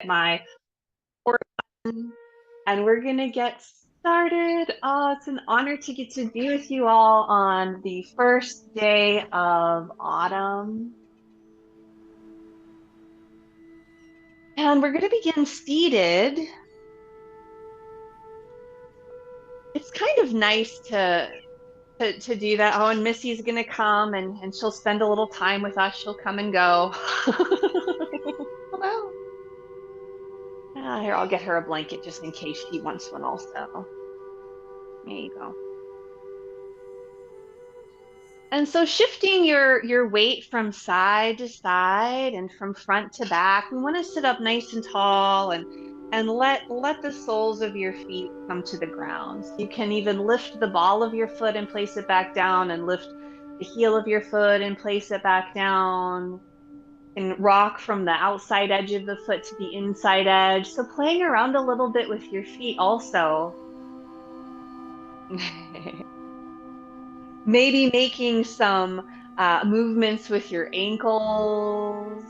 My and we're gonna get started. Oh, it's an honor to get to be with you all on the first day of autumn. And we're gonna begin seated. It's kind of nice to do that. Oh, and Missy's gonna come and she'll spend a little time with us. She'll come and go. Hello. Here, I'll get her a blanket just in case she wants one also. There you go. And so shifting your weight from side to side and from front to back, we want to sit up nice and tall and let the soles of your feet come to the ground. So you can even lift the ball of your foot and place it back down and lift the heel of your foot and place it back down and rock from the outside edge of the foot to the inside edge. So playing around a little bit with your feet also. Maybe making some movements with your ankles.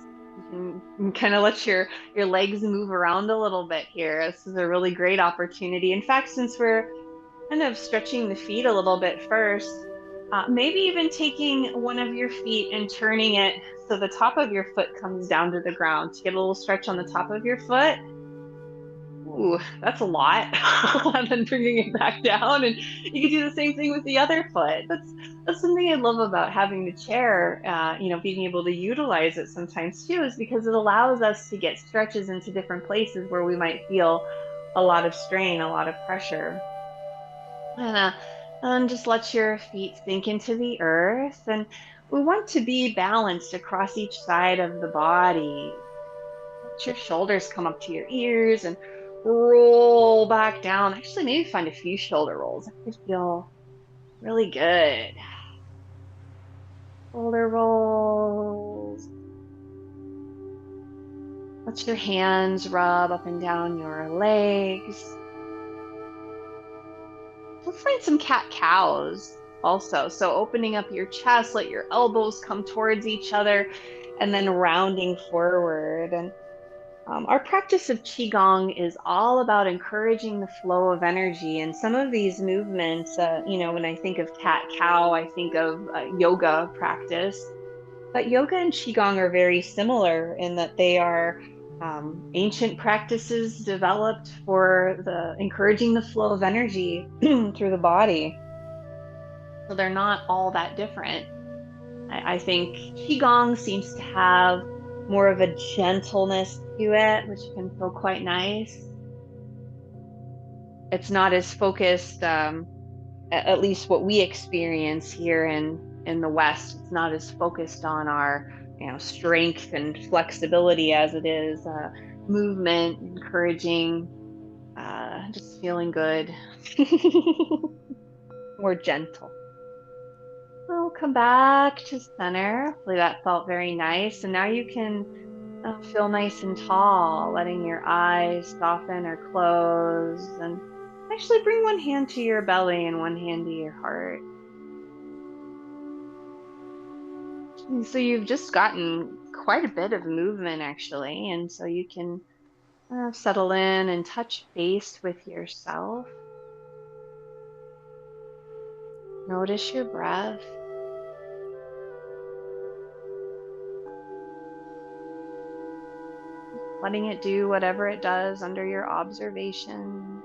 You can kind of let your legs move around a little bit here. This is a really great opportunity. In fact, since we're kind of stretching the feet a little bit first, maybe even taking one of your feet and turning it so the top of your foot comes down to the ground to get a little stretch on the top of your foot. Ooh, that's a lot. And then bringing it back down, and you can do the same thing with the other foot. That's something I love about having the chair. Being able to utilize it sometimes too, is because it allows us to get stretches into different places where we might feel a lot of strain, a lot of pressure. And, uh, and just let your feet sink into the earth. And we want to be balanced across each side of the body. Let your shoulders come up to your ears and roll back down. Actually, maybe find a few shoulder rolls. That could feel really good. Shoulder rolls. Let your hands rub up and down your legs. Let's find some cat cows also. So opening up your chest, let your elbows come towards each other, and then rounding forward. And our practice of Qigong is all about encouraging the flow of energy. And some of these movements, when I think of cat cow, I think of yoga practice. But yoga and Qigong are very similar in that they are ancient practices developed for the encouraging the flow of energy through the body. So they're not all that different. I think Qigong seems to have more of a gentleness to it, which can feel quite nice. It's not as focused, at least what we experience here in the West. It's not as focused on our, strength and flexibility as it is movement, encouraging, just feeling good, more gentle. We'll come back to center. Hopefully that felt very nice. And now you can feel nice and tall, letting your eyes soften or close. And actually bring one hand to your belly and one hand to your heart. And so you've just gotten quite a bit of movement actually. And so you can settle in and touch base with yourself. Notice your breath. Letting it do whatever it does under your observation.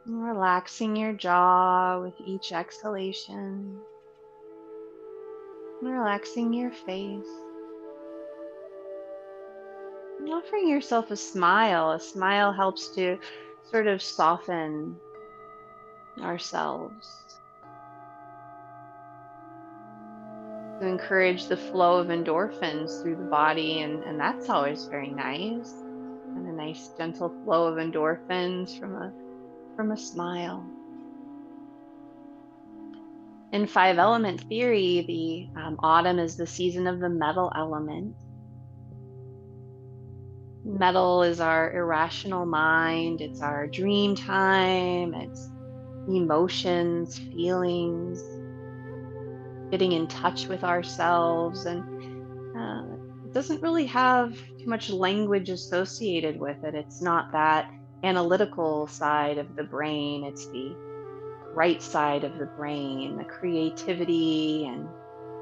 And relaxing your jaw with each exhalation. And relaxing your face. And offering yourself a smile. A smile helps to sort of soften ourselves, to encourage the flow of endorphins through the body, and that's always very nice. And a nice gentle flow of endorphins from a smile. In five element theory, the autumn is the season of the metal element. Metal is our irrational mind, it's our dream time, it's emotions, feelings. getting in touch with ourselves, and it doesn't really have too much language associated with it. It's not that analytical side of the brain, it's the right side of the brain, the creativity and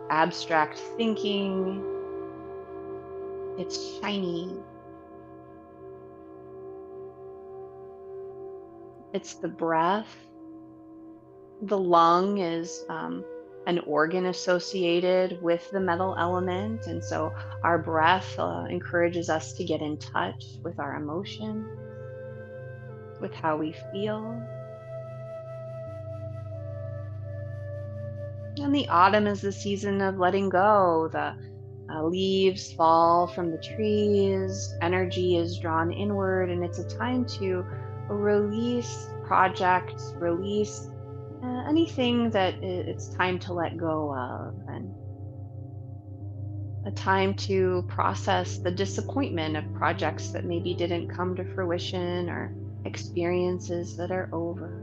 abstract thinking. It's shiny. It's the breath. The lung is an organ associated with the metal element. And so our breath encourages us to get in touch with our emotions, with how we feel. And the autumn is the season of letting go. The leaves fall from the trees, energy is drawn inward, and it's a time to release projects, release anything that it's time to let go of, and a time to process the disappointment of projects that maybe didn't come to fruition or experiences that are over.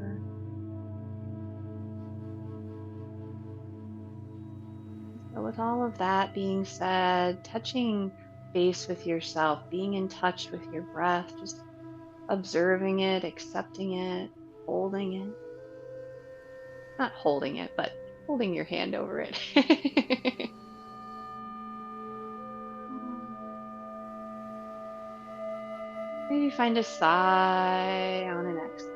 So, with all of that being said, touching base with yourself, being in touch with your breath, just observing it, accepting it, holding it. Not holding it, but holding your hand over it. Maybe find a sigh on an exhale.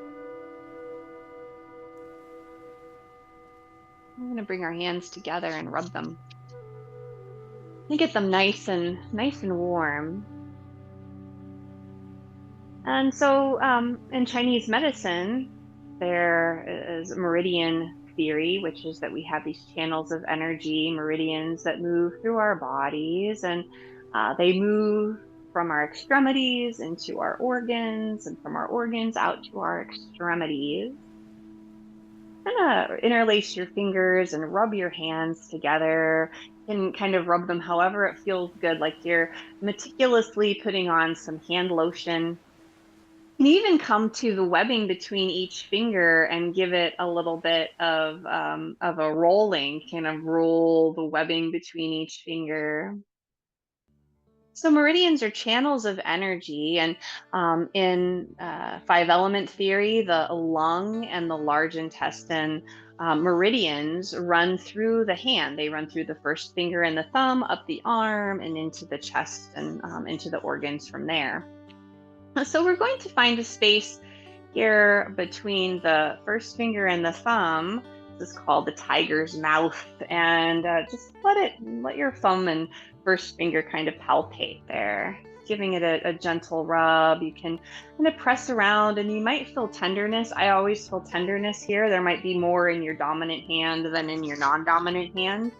We're going to bring our hands together and rub them. And get them nice and warm. And so, in Chinese medicine, there is meridian theory, which is that we have these channels of energy, meridians that move through our bodies, and they move from our extremities into our organs, and from our organs out to our extremities. Kind of interlace your fingers and rub your hands together. You can kind of rub them however it feels good, like you're meticulously putting on some hand lotion. You can even come to the webbing between each finger and give it a little bit of a rolling, kind of roll the webbing between each finger. So meridians are channels of energy, and in five element theory, the lung and the large intestine meridians run through the hand. They run through the first finger and the thumb, up the arm, and into the chest and into the organs from there. So we're going to find a space here between the first finger and the thumb. This is called the tiger's mouth, and just let your thumb and first finger kind of palpate there, giving it a gentle rub. You can kind of press around, and you might feel tenderness. I always feel tenderness here. There might be more in your dominant hand than in your non-dominant hand.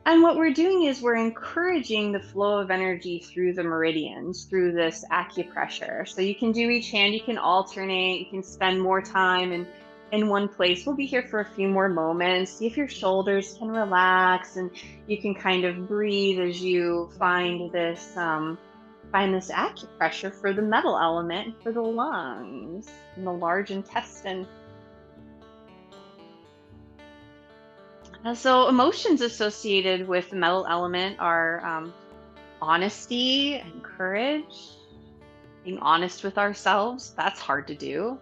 And what we're doing is we're encouraging the flow of energy through the meridians, through this acupressure. So you can do each hand, you can alternate, you can spend more time in one place. We'll be here for a few more moments. See if your shoulders can relax, and you can kind of breathe as you find this acupressure for the metal element and for the lungs and the large intestine. So emotions associated with the metal element are honesty and courage, being honest with ourselves. That's hard to do.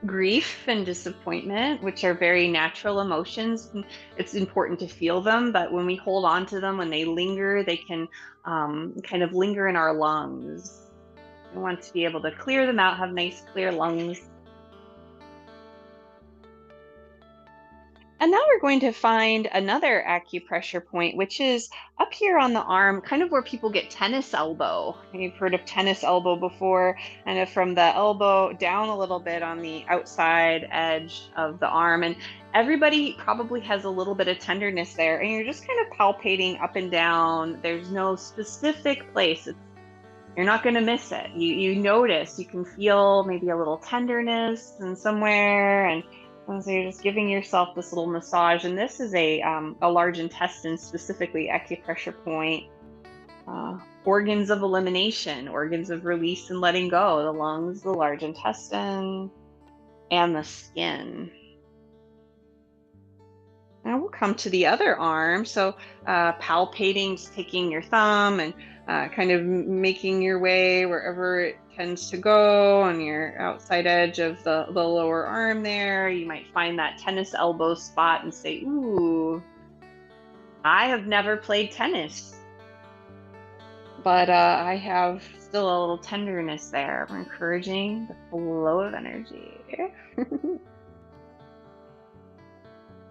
Grief and disappointment, which are very natural emotions. It's important to feel them, but when we hold on to them, when they linger, they can kind of linger in our lungs. We want to be able to clear them out, have nice, clear lungs. And now we're going to find another acupressure point, which is up here on the arm, kind of where people get tennis elbow. You've heard of tennis elbow before, and from the elbow down a little bit on the outside edge of the arm. And everybody probably has a little bit of tenderness there, and you're just kind of palpating up and down. There's no specific place. You're not going to miss it. You notice, you can feel maybe a little tenderness in somewhere, and so you're just giving yourself this little massage. And this is a large intestine, specifically acupressure point. Organs of elimination, organs of release and letting go, the lungs, the large intestine, and the skin. Now we'll come to the other arm. So palpating, just taking your thumb and kind of making your way wherever it tends to go on your outside edge of the lower arm there. You might find that tennis elbow spot and say, ooh, I have never played tennis, but I have still a little tenderness there. We're encouraging the flow of energy.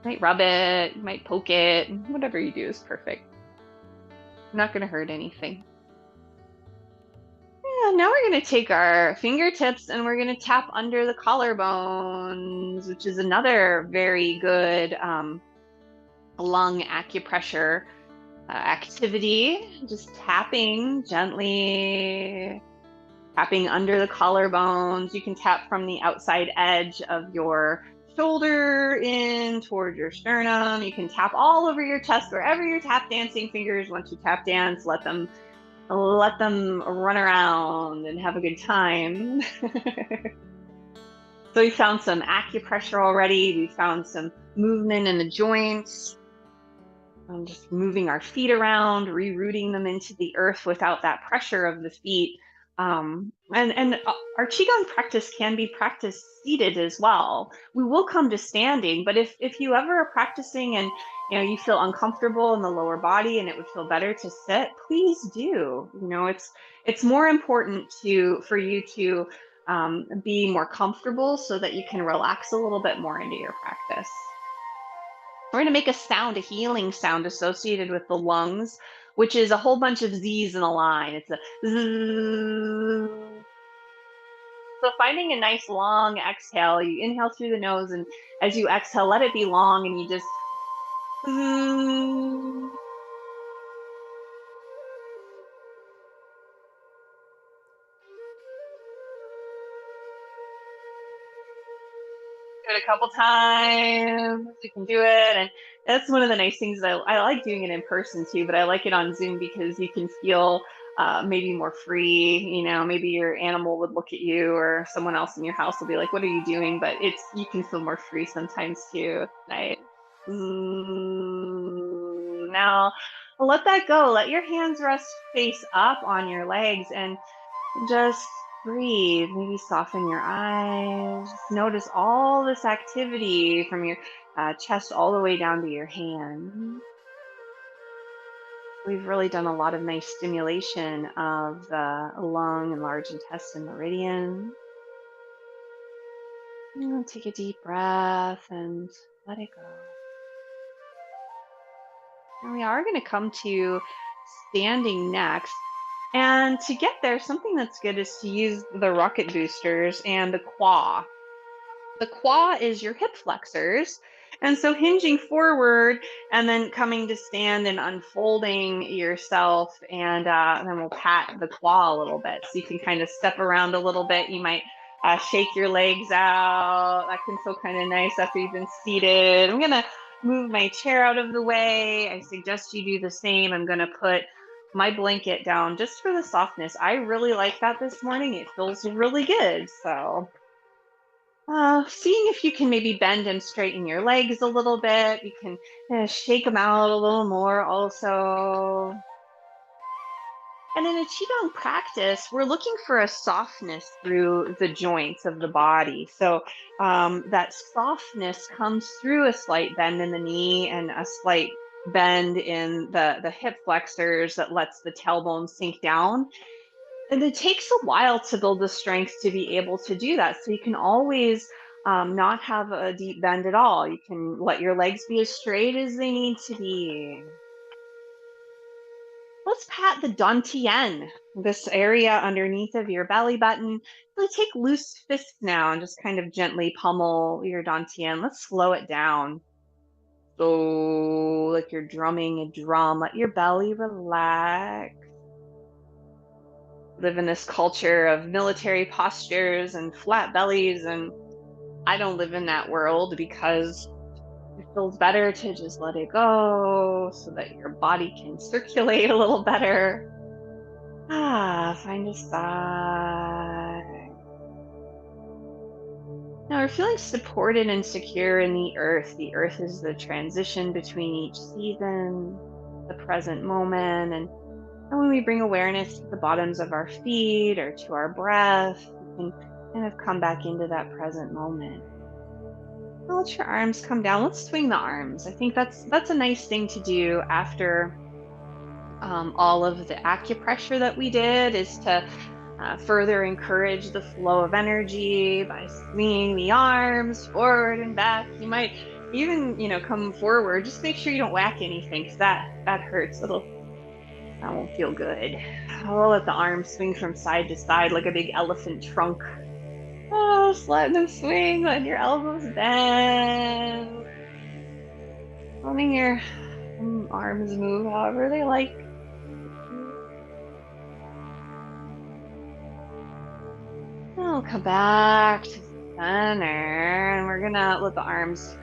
Might rub it, you might poke it, whatever you do is perfect. Not going to hurt anything. Yeah, now we're going to take our fingertips and we're going to tap under the collarbones, which is another very good lung acupressure activity. Just tapping gently, tapping under the collarbones. You can tap from the outside edge of your shoulder in toward your sternum. You can tap all over your chest, wherever your tap dancing fingers want to tap dance. Let them run around and have a good time. So we found some acupressure already. We found some movement in the joints. Just moving our feet around, rerouting them into the earth without that pressure of the feet. And our Qigong practice can be practiced seated as well. We will come to standing, but if you ever are practicing and you feel uncomfortable in the lower body and it would feel better to sit, please do. It's more important for you to be more comfortable so that you can relax a little bit more into your practice. We're going to make a sound, a healing sound associated with the lungs, which is a whole bunch of Z's in a line. It's a zzz. So finding a nice long exhale, you inhale through the nose, and as you exhale, let it be long, and you just zzz. Do it a couple times. You can do it. And that's one of the nice things that I like doing it in person too, but I like it on Zoom because you can feel maybe more free. Maybe your animal would look at you or someone else in your house will be like, what are you doing? But you can feel more free sometimes too. Nice. Now let that go. Let your hands rest face up on your legs and just breathe. Maybe soften your eyes. Just notice all this activity from your chest all the way down to your hand. We've really done a lot of nice stimulation of the lung and large intestine meridian. Take a deep breath and let it go. And we are going to come to standing next. And to get there, something that's good is to use the rocket boosters and the qua. The qua is your hip flexors. And so hinging forward and then coming to stand and unfolding yourself. And then we'll pat the qua a little bit. So you can kind of step around a little bit. You might shake your legs out. That can feel kind of nice after you've been seated. I'm going to move my chair out of the way. I suggest you do the same. I'm going to put my blanket down just for the softness. I really like that this morning. It feels really good. So seeing if you can maybe bend and straighten your legs a little bit. You can shake them out a little more also. And in a Qigong practice, we're looking for a softness through the joints of the body. So that softness comes through a slight bend in the knee and a slight bend in the hip flexors that lets the tailbone sink down. And it takes a while to build the strength to be able to do that. So you can always not have a deep bend at all. You can let your legs be as straight as they need to be. Let's pat the dantian, this area underneath of your belly button. Really take loose fists now and just kind of gently pummel your dantian. Let's slow it down. So like you're drumming a drum. Let your belly relax. Live in this culture of military postures and flat bellies, and I don't live in that world because it feels better to just let it go so that your body can circulate a little better. Find a sigh. Now we're feeling supported and secure in the earth. The earth is the transition between each season, the present moment, and when we bring awareness to the bottoms of our feet or to our breath, we can kind of come back into that present moment. Now let your arms come down. Let's swing the arms. I think that's a nice thing to do after all of the acupressure that we did, is to further encourage the flow of energy by swinging the arms forward and back. You might even, come forward. Just make sure you don't whack anything, because that hurts. That won't feel good. I'll let the arms swing from side to side like a big elephant trunk. Oh, just letting them swing, letting your elbows bend, letting your arms move however they like. I'll come back to center, and we're gonna let the arms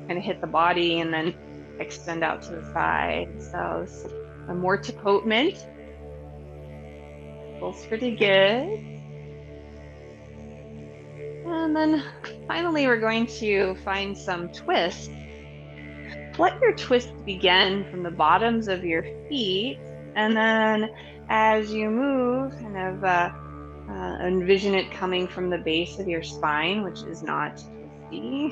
kind of hit the body and then extend out to the side. So a more Potment feels pretty good. And then finally, we're going to find some twists. Let your twists begin from the bottoms of your feet, and then as you move, kind of envision it coming from the base of your spine, which is not twisty.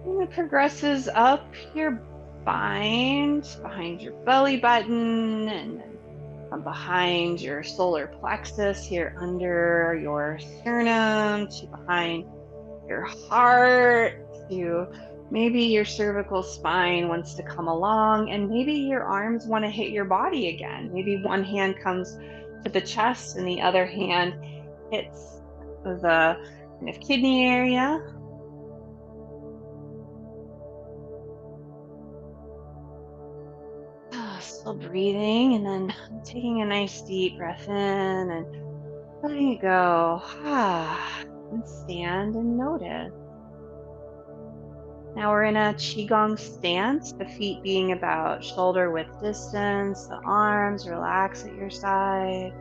And it progresses up your spine, behind your belly button, and then from behind your solar plexus here under your sternum, to behind your heart, to maybe your cervical spine wants to come along, and maybe your arms want to hit your body again. Maybe one hand comes to the chest and the other hand hits the kind of kidney area. Still breathing, and then taking a nice deep breath in and letting it go. And stand and notice. Now we're in a Qigong stance, the feet being about shoulder width distance, the arms relax at your side.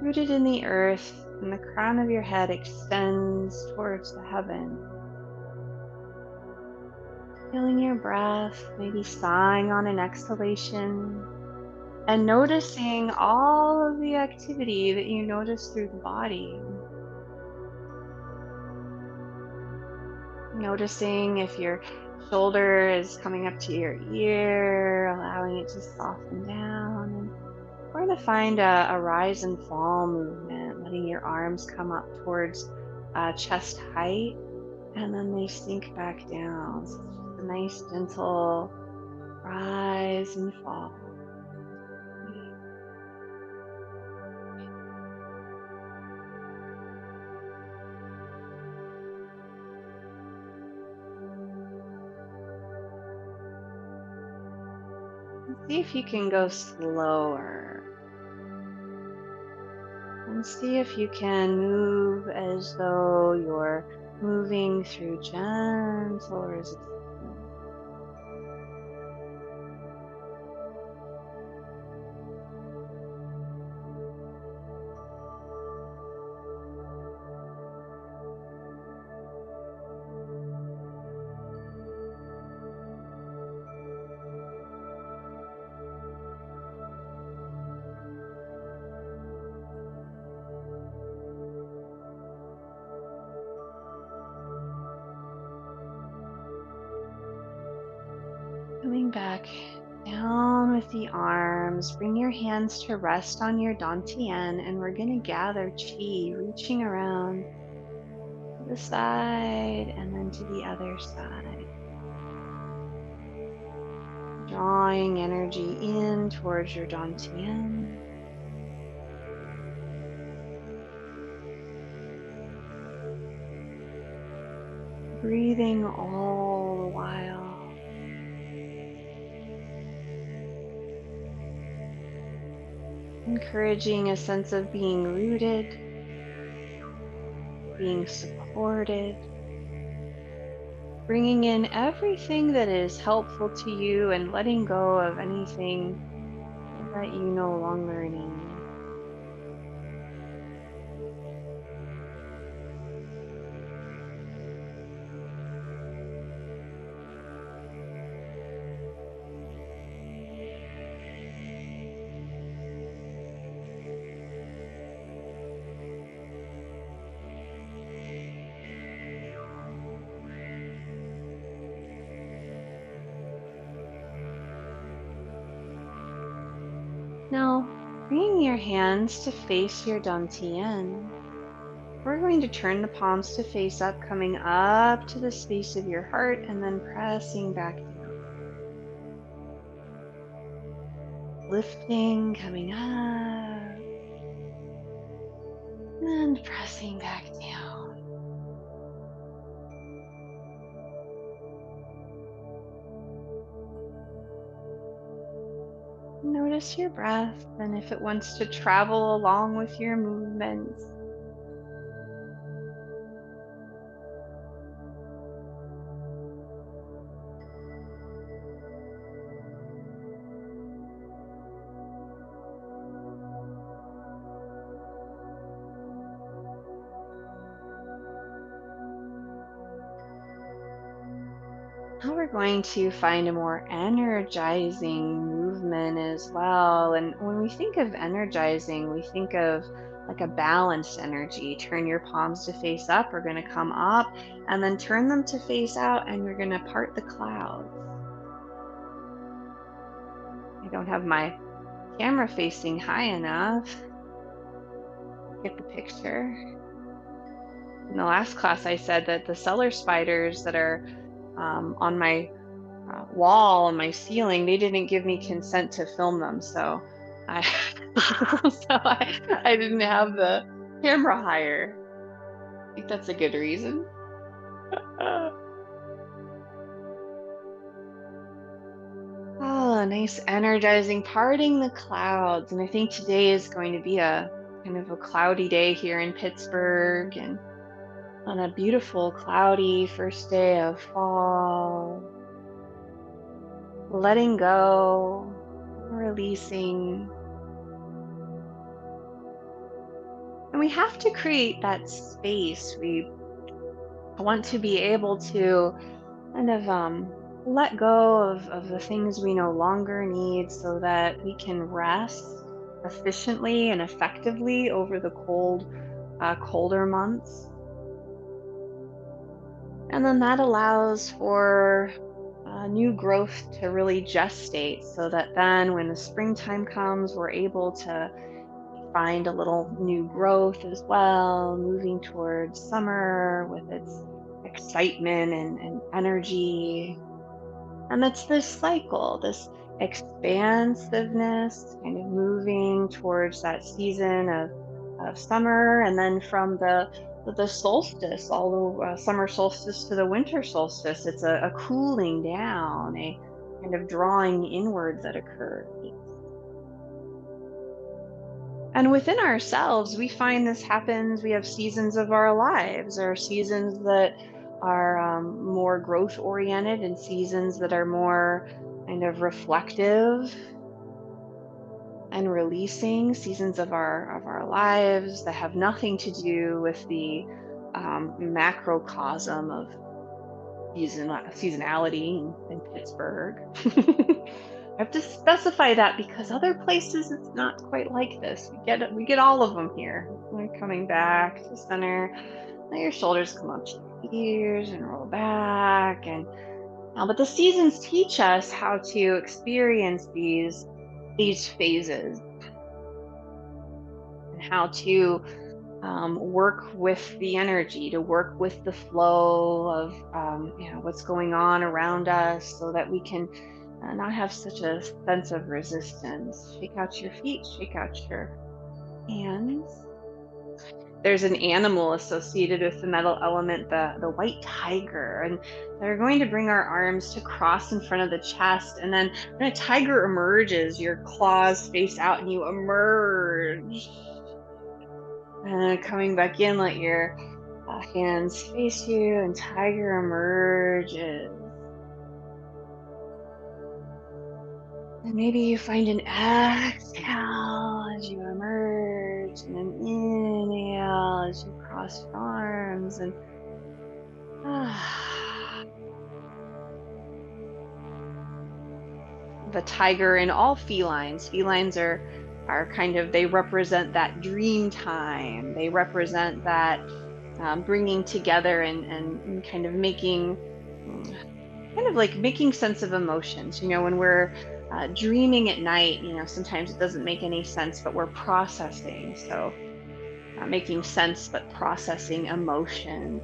Rooted in the earth, and the crown of your head extends towards the heaven. Feeling your breath, maybe sighing on an exhalation, and noticing all of the activity that you notice through the body. Noticing if your shoulder is coming up to your ear, allowing it to soften down. And we're going to find a rise and fall movement, letting your arms come up towards chest height, and then they sink back down. So it's just a nice, gentle rise and fall. See if you can go slower. And see if you can move as though you're moving through gentle resistance. Coming back down with the arms, bring your hands to rest on your dantian, and we're going to gather chi, reaching around to the side and then to the other side. Drawing energy in towards your dantian. Breathing all the while. Encouraging a sense of being rooted, being supported, bringing in everything that is helpful to you and letting go of anything that you no longer need. Now, bringing your hands to face your dantian, we're going to turn the palms to face up, coming up to the space of your heart and then pressing back down. Lifting, coming up, and pressing back down. Notice your breath and if it wants to travel along with your movements. Now we're going to find a more energizing movement as well. And when we think of energizing, we think of like a balanced energy. Turn your palms to face up. We're going to come up and then turn them to face out, and we're going to part the clouds. I don't have my camera facing high enough. Get the picture. In the last class, I said that the cellar spiders that are on my wall on my ceiling, they didn't give me consent to film them, so I I didn't have the camera higher. I think that's a good reason. Oh, nice energizing parting the clouds. And I think today is going to be a kind of a cloudy day here in Pittsburgh, and on a beautiful cloudy first day of fall. Letting go, releasing. And we have to create that space. We want to be able to kind of let go of the things we no longer need so that we can rest efficiently and effectively over the colder months. And then that allows for new growth to really gestate so that then when the springtime comes, we're able to find a little new growth as well, moving towards summer with its excitement and energy. And it's this cycle, this expansiveness, kind of moving towards that season of summer. And then from the solstice, all the summer solstice to the winter solstice, it's a cooling down, a kind of drawing inward that occurs. And within ourselves, we find this happens. We have seasons of our lives. There are seasons that are more growth oriented and seasons that are more kind of reflective and releasing, seasons of our lives that have nothing to do with the macrocosm of seasonality in Pittsburgh. I have to specify that because other places it's not quite like this. We get all of them here. We're coming back to center. Let your shoulders come up to your ears and roll back. And but the seasons teach us how to experience these phases and how to work with the energy, to work with the flow of what's going on around us, so that we can not have such a sense of resistance. Shake out your feet, shake out your hands. There's an animal associated with the metal element, the white tiger, and they're going to bring our arms to cross in front of the chest, and then when a tiger emerges, your claws face out and you emerge. Coming back in, let your hands face you, and tiger emerges. And maybe you find an exhale as you emerge, and an inhale as you cross your arms, and the tiger in all felines. Felines are kind of, they represent that dream time. They represent that bringing together and kind of making sense of emotions. You know, when we're dreaming at night, sometimes it doesn't make any sense, but we're processing. So not making sense, but processing emotion.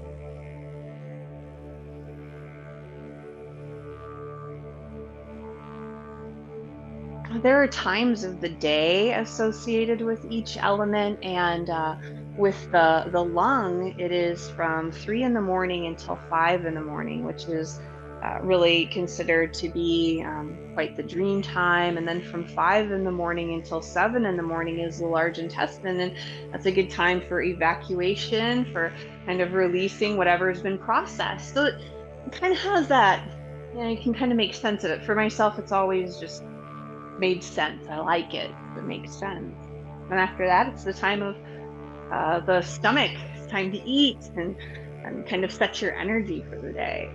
There are times of the day associated with each element, and with the lung, it is from 3 in the morning until 5 in the morning, which is really considered to be quite the dream time. And then from 5 in the morning until 7 in the morning is the large intestine, and that's a good time for evacuation, for kind of releasing whatever has been processed. So it kind of has that. You can kind of make sense of it. For myself, it's always just made sense. I like it. It makes sense. And after that, it's the time of the stomach. It's time to eat and kind of set your energy for the day.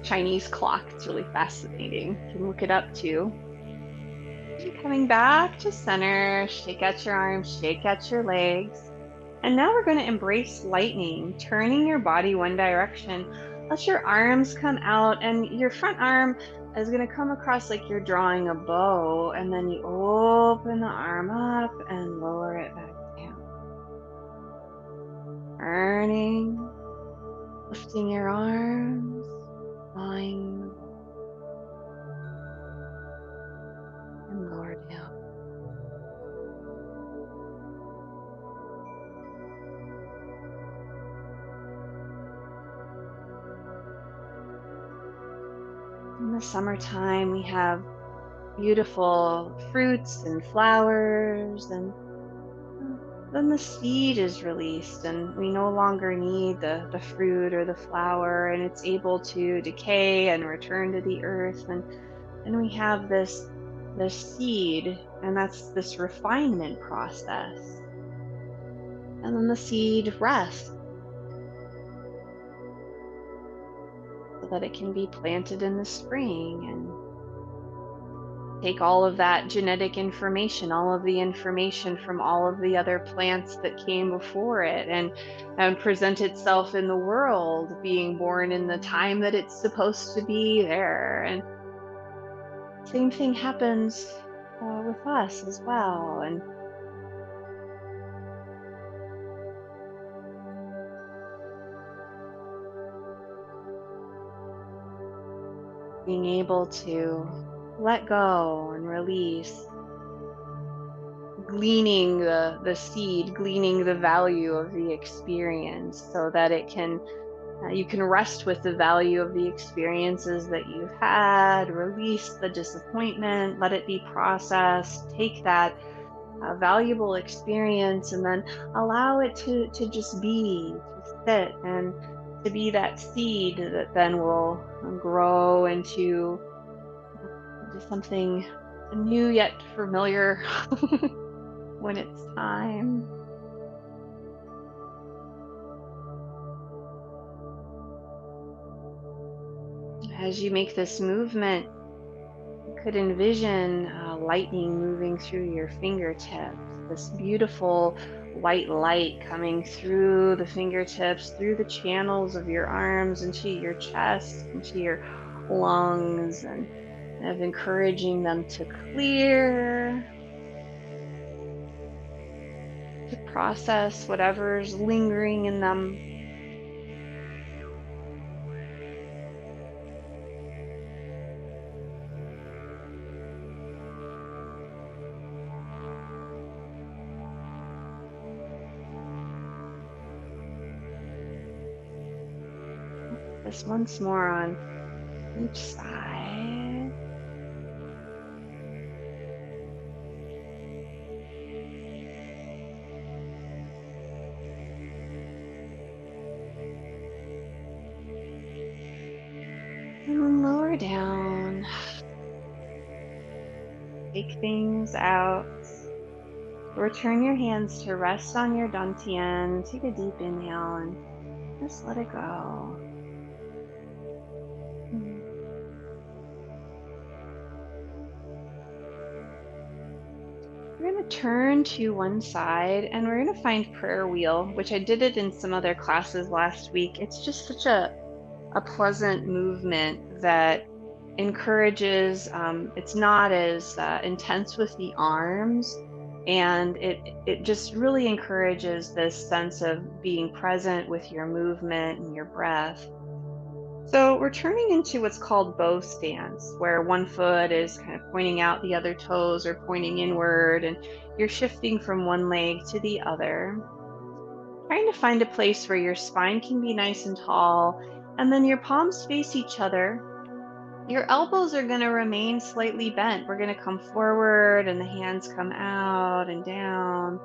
Chinese clock. It's really fascinating. You can look it up too. And coming back to center, shake out your arms, shake out your legs. And now we're going to embrace lightning, turning your body one direction. Let your arms come out, and your front arm is going to come across like you're drawing a bow, and then you open the arm up and lower it back down. Turning, lifting your arms, drawing the bow, and lower down. In the summertime, we have beautiful fruits and flowers, and then the seed is released, and we no longer need the fruit or the flower, and it's able to decay and return to the earth. And we have this seed, and that's this refinement process. And then the seed rests so that it can be planted in the spring and take all of that genetic information, all of the information from all of the other plants that came before it, and present itself in the world, being born in the time that it's supposed to be there. And same thing happens with us as well. And being able to let go and release, gleaning the seed, gleaning the value of the experience, so that it can you can rest with the value of the experiences that you've had, release the disappointment, let it be processed, take that valuable experience, and then allow it to just be, to sit, and to be that seed that then will grow into something new yet familiar when it's time. As you make this movement, you could envision lightning moving through your fingertips, this beautiful white light coming through the fingertips, through the channels of your arms, into your chest, into your lungs, and of encouraging them to clear, to process whatever's lingering in them. This once more on each side. And lower down. Take things out. Return your hands to rest on your dantian. Take a deep inhale and just let it go. We're going to turn to one side, and we're going to find prayer wheel, which I did it in some other classes last week. It's just such a pleasant movement that encourages, it's not as intense with the arms, and it just really encourages this sense of being present with your movement and your breath. So we're turning into what's called bow stance, where one foot is kind of pointing out, the other toes are pointing inward, and you're shifting from one leg to the other, trying to find a place where your spine can be nice and tall, and then your palms face each other. Your elbows are going to remain slightly bent. We're going to come forward, and the hands come out and down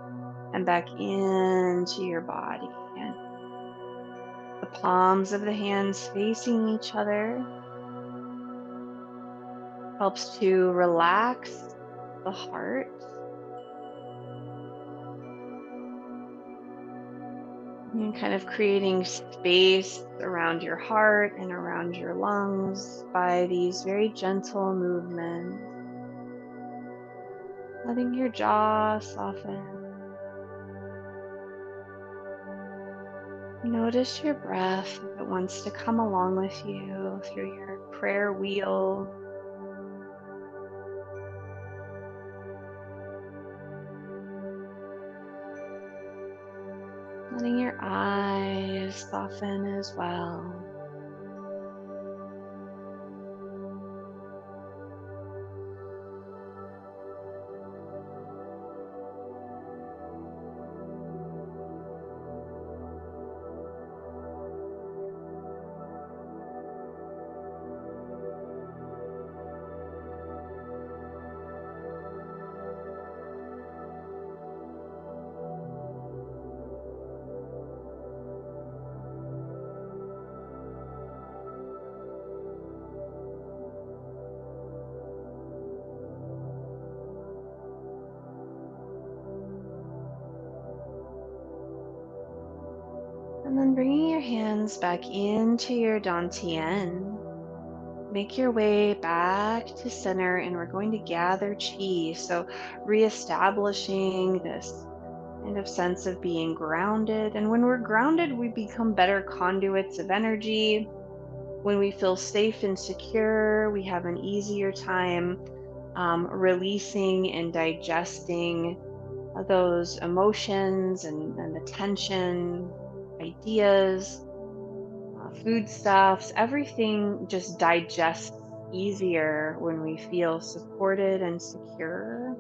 and back into your body. And the palms of the hands facing each other helps to relax the heart. And kind of creating space around your heart and around your lungs by these very gentle movements. Letting your jaw soften. Notice your breath if it wants to come along with you through your prayer wheel. Letting your eyes soften as well. And then bringing your hands back into your dantian. Make your way back to center, and we're going to gather chi. So, reestablishing this kind of sense of being grounded. And when we're grounded, we become better conduits of energy. When we feel safe and secure, we have an easier time releasing and digesting those emotions and the tension, ideas, foodstuffs, everything just digests easier when we feel supported and secure.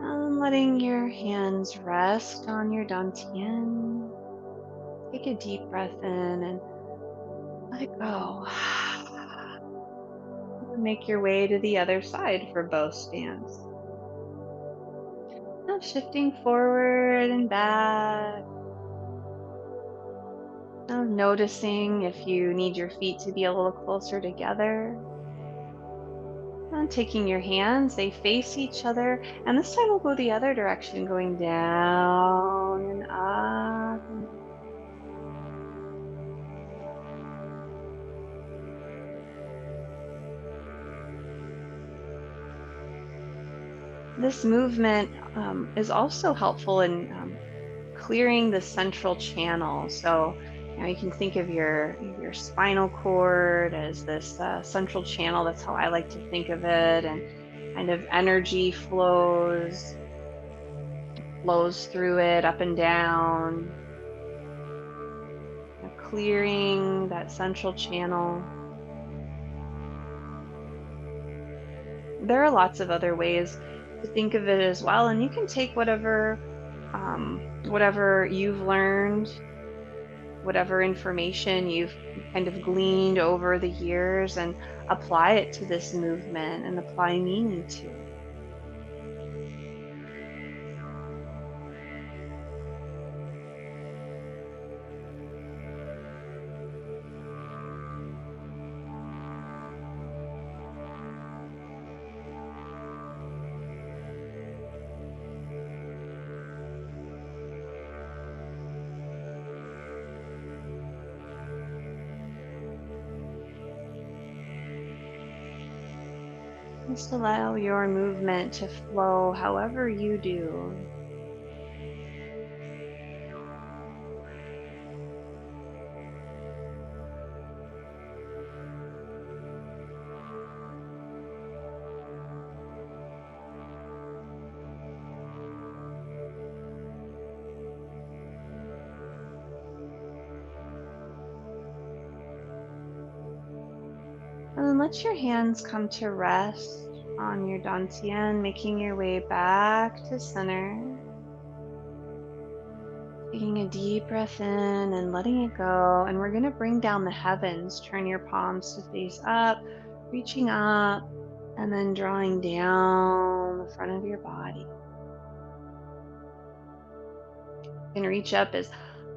And letting your hands rest on your dantian. Take a deep breath in and let it go. And make your way to the other side for bow stance. Now shifting forward and back. Now noticing if you need your feet to be a little closer together. And taking your hands, they face each other. And this time we'll go the other direction, going down and up. This movement is also helpful in clearing the central channel. So, you can think of your spinal cord as this central channel. That's how I like to think of it, and kind of energy flows through it up and down, clearing that central channel. There are lots of other ways to think of it as well, and you can take whatever you've learned, whatever information you've kind of gleaned over the years, and apply it to this movement and apply meaning to it. Just allow your movement to flow however you do. And then let your hands come to rest on your dantian, making your way back to center. Taking a deep breath in and letting it go. And we're going to bring down the heavens. Turn your palms to face up, reaching up, and then drawing down the front of your body. You can reach up as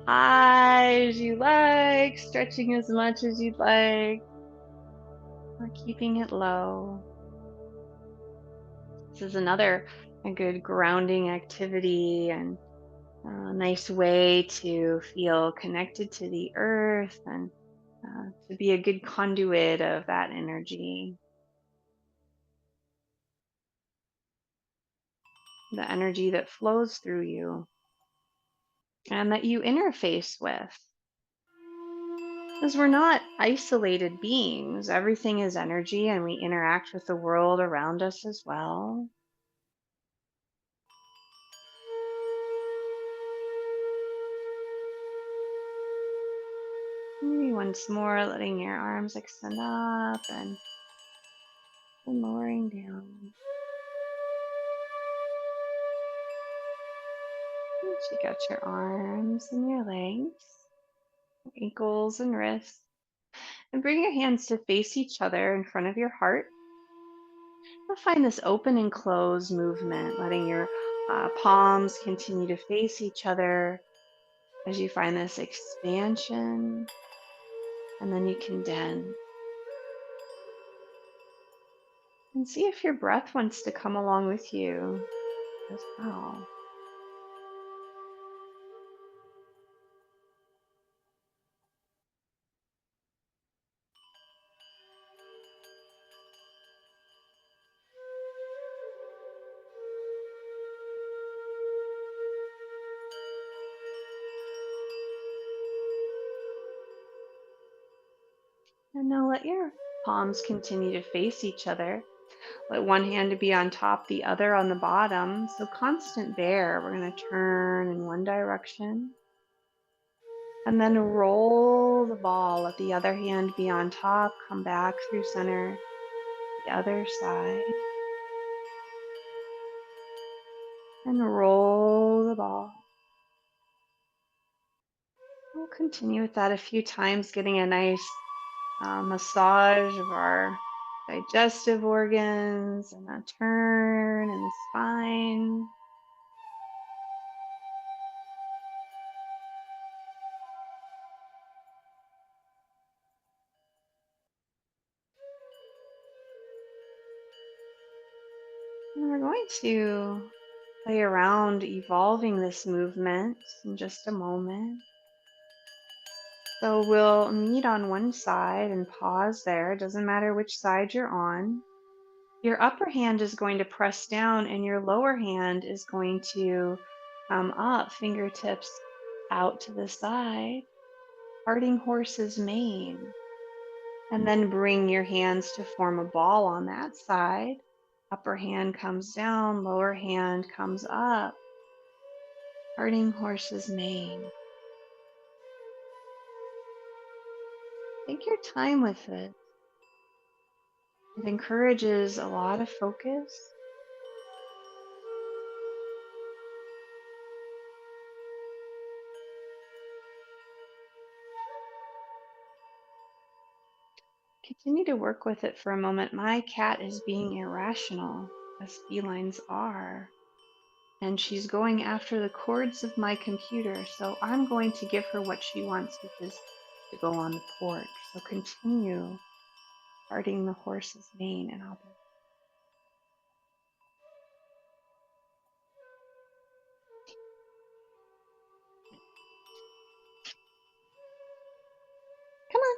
high as you like, stretching as much as you'd like, or keeping it low. This is a good grounding activity and a nice way to feel connected to the earth and to be a good conduit of that energy, the energy that flows through you and that you interface with. Because we're not isolated beings, everything is energy and we interact with the world around us as well. Maybe once more, letting your arms extend up and lowering down. Shake out your arms and your legs, ankles and wrists, and bring your hands to face each other in front of your heart. You'll find this open and close movement, letting your palms continue to face each other as you find this expansion, and then you condense. And see if your breath wants to come along with you as well. And now let your palms continue to face each other. Let one hand to be on top, the other on the bottom. So constant bear. We're going to turn in one direction and then roll the ball. Let the other hand be on top. Come back through center, the other side, and roll the ball. We'll continue with that a few times, getting a nice massage of our digestive organs and a turn in the spine. And we're going to play around evolving this movement in just a moment. So we'll meet on one side and pause there. It doesn't matter which side you're on. Your upper hand is going to press down and your lower hand is going to come up, fingertips out to the side, parting horse's mane. And then bring your hands to form a ball on that side. Upper hand comes down, lower hand comes up, parting horse's mane. Take your time with it. It encourages a lot of focus. Continue to work with it for a moment. My cat is being irrational, as felines are, and she's going after the cords of my computer. So I'm going to give her what she wants, which is to go on the porch. So continue parting the horse's mane, and I'll be. Come on.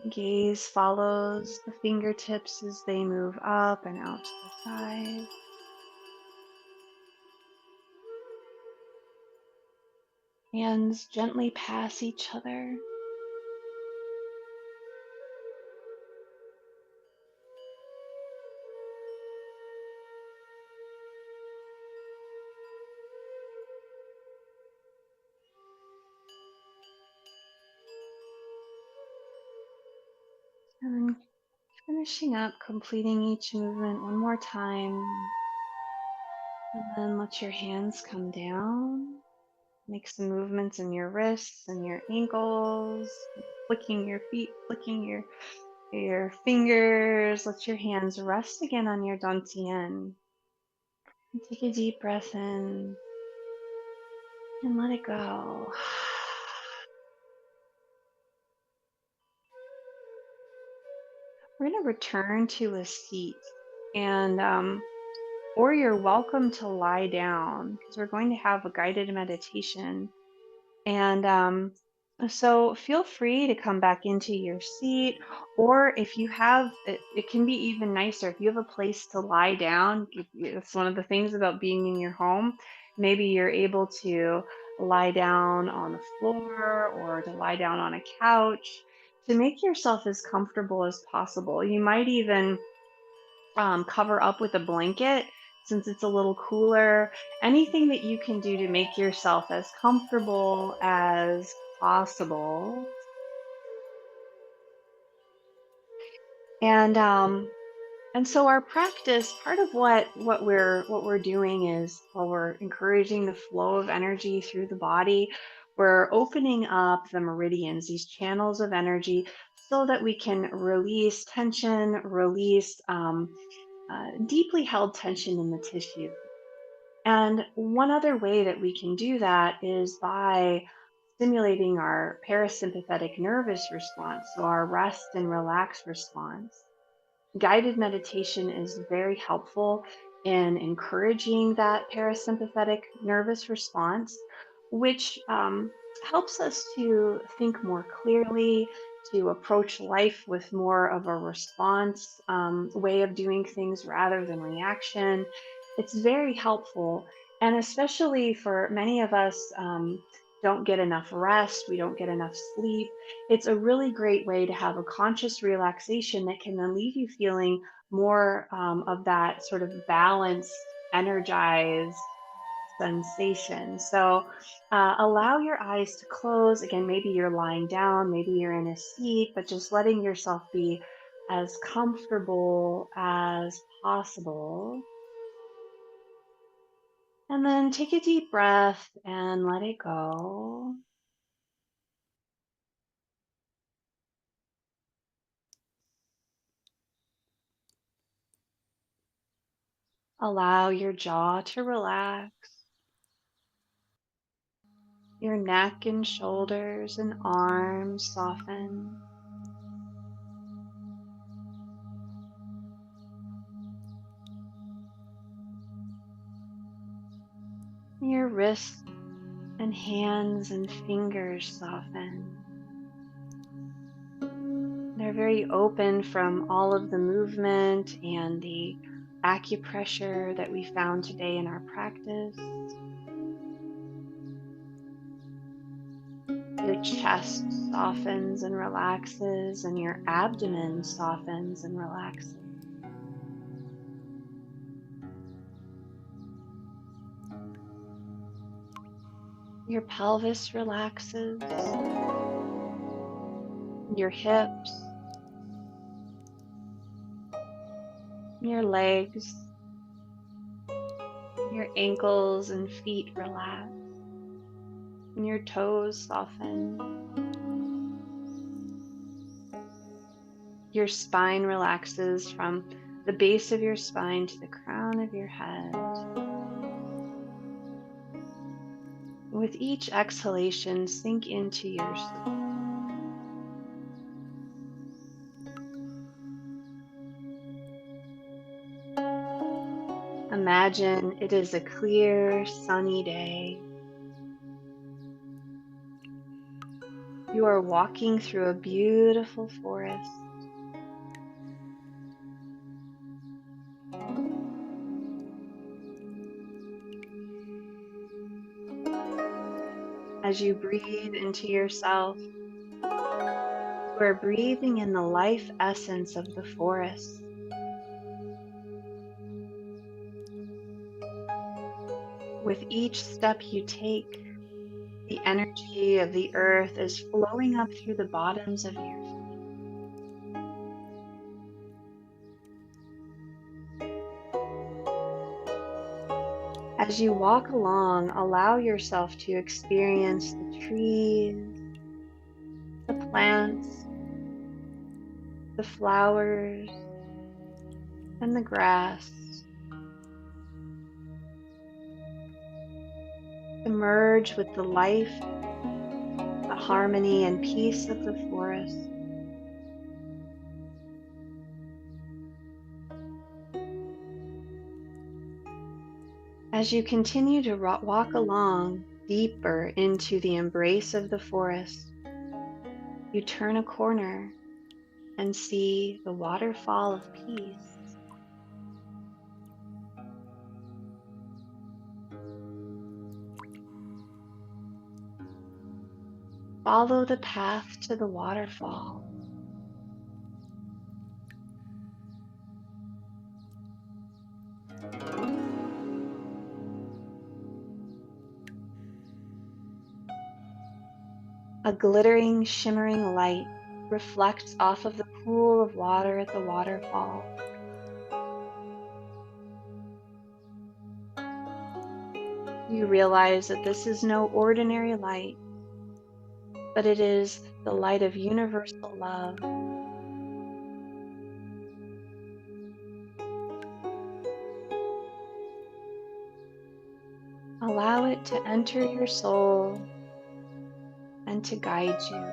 Gaze follows the fingertips as they move up and out to the side. Hands gently pass each other. And then finishing up, completing each movement one more time. And then let your hands come down. Make some movements in your wrists and your ankles, flicking your feet, flicking your fingers. Let your hands rest again on your dantian. And take a deep breath in and let it go. We're going to return to a seat, and or you're welcome to lie down because we're going to have a guided meditation. And so feel free to come back into your seat, or if you have, it can be even nicer if you have a place to lie down. It's one of the things about being in your home. Maybe you're able to lie down on the floor or to lie down on a couch to make yourself as comfortable as possible. You might even cover up with a blanket since it's a little cooler. Anything that you can do to make yourself as comfortable as possible. And so our practice, part of what we're doing is while we're encouraging the flow of energy through the body, we're opening up the meridians, these channels of energy, so that we can release tension, release deeply held tension in the tissue. And one other way that we can do that is by stimulating our parasympathetic nervous response, so our rest and relax response. Guided meditation is very helpful in encouraging that parasympathetic nervous response, which helps us to think more clearly, to approach life with more of a response way of doing things rather than reaction. It's very helpful, and especially for many of us. Don't get enough rest, we don't get enough sleep. It's a really great way to have a conscious relaxation that can then leave you feeling more of that sort of balanced, energized sensation. So allow your eyes to close. Again, maybe you're lying down, maybe you're in a seat, but just letting yourself be as comfortable as possible. And then take a deep breath and let it go. Allow your jaw to relax, your neck and shoulders and arms soften, your wrists and hands and fingers soften. They're very open from all of the movement and the acupressure that we found today in our practice. Your chest softens and relaxes, and your abdomen softens and relaxes. Your pelvis relaxes, your hips, your legs, your ankles and feet relax, and your toes soften. Your spine relaxes from the base of your spine to the crown of your head. With each exhalation, sink into your sleep. Imagine it is a clear, sunny day. You are walking through a beautiful forest. As you breathe into yourself, you are breathing in the life essence of the forest. With each step you take, the energy of the earth is flowing up through the bottoms of your feet. As you walk along, allow yourself to experience the trees, the plants, the flowers, and the grass. Emerge with the life, the harmony, and peace of the forest. As you continue to walk along deeper into the embrace of the forest, you turn a corner and see the waterfall of peace. Follow the path to the waterfall. A glittering, shimmering light reflects off of the pool of water at the waterfall. You realize that this is no ordinary light, but it is the light of universal love. Allow it to enter your soul and to guide you.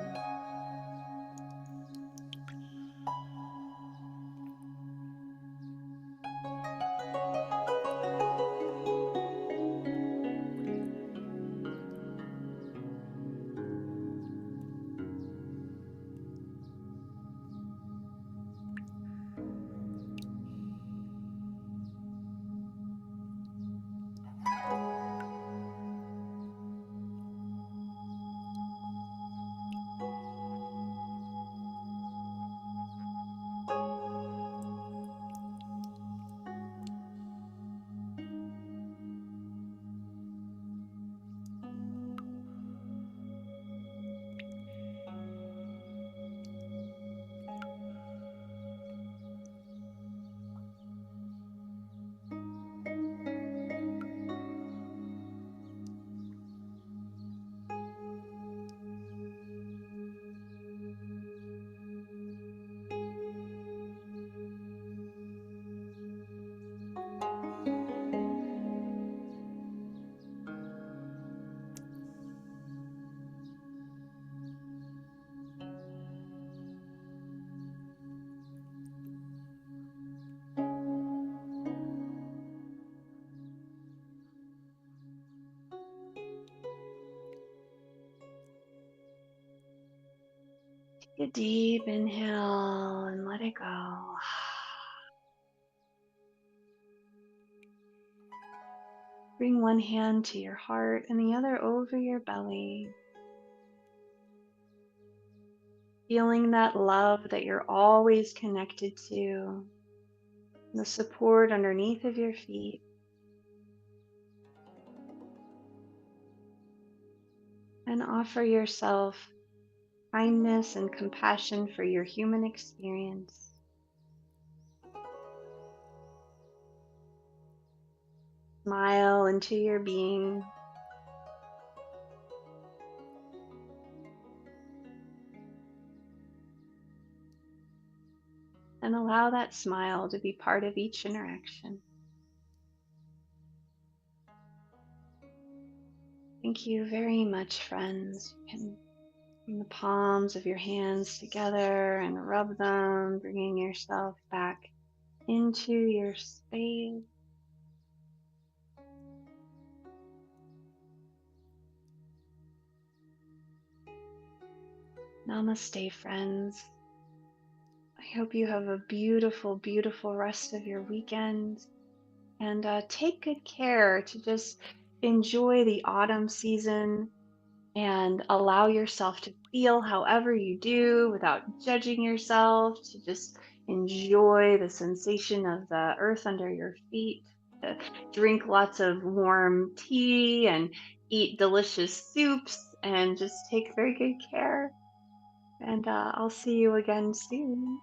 Take a deep inhale and let it go. Bring one hand to your heart and the other over your belly. Feeling that love that you're always connected to, the support underneath of your feet. And offer yourself kindness and compassion for your human experience. Smile into your being. And allow that smile to be part of each interaction. Thank you very much, friends. You can bring the palms of your hands together and rub them, bringing yourself back into your space. Namaste, friends. I hope you have a beautiful, beautiful rest of your weekend. And take good care to just enjoy the autumn season and allow yourself to feel however you do without judging yourself, to just enjoy the sensation of the earth under your feet, to drink lots of warm tea and eat delicious soups and just take very good care. And I'll see you again soon.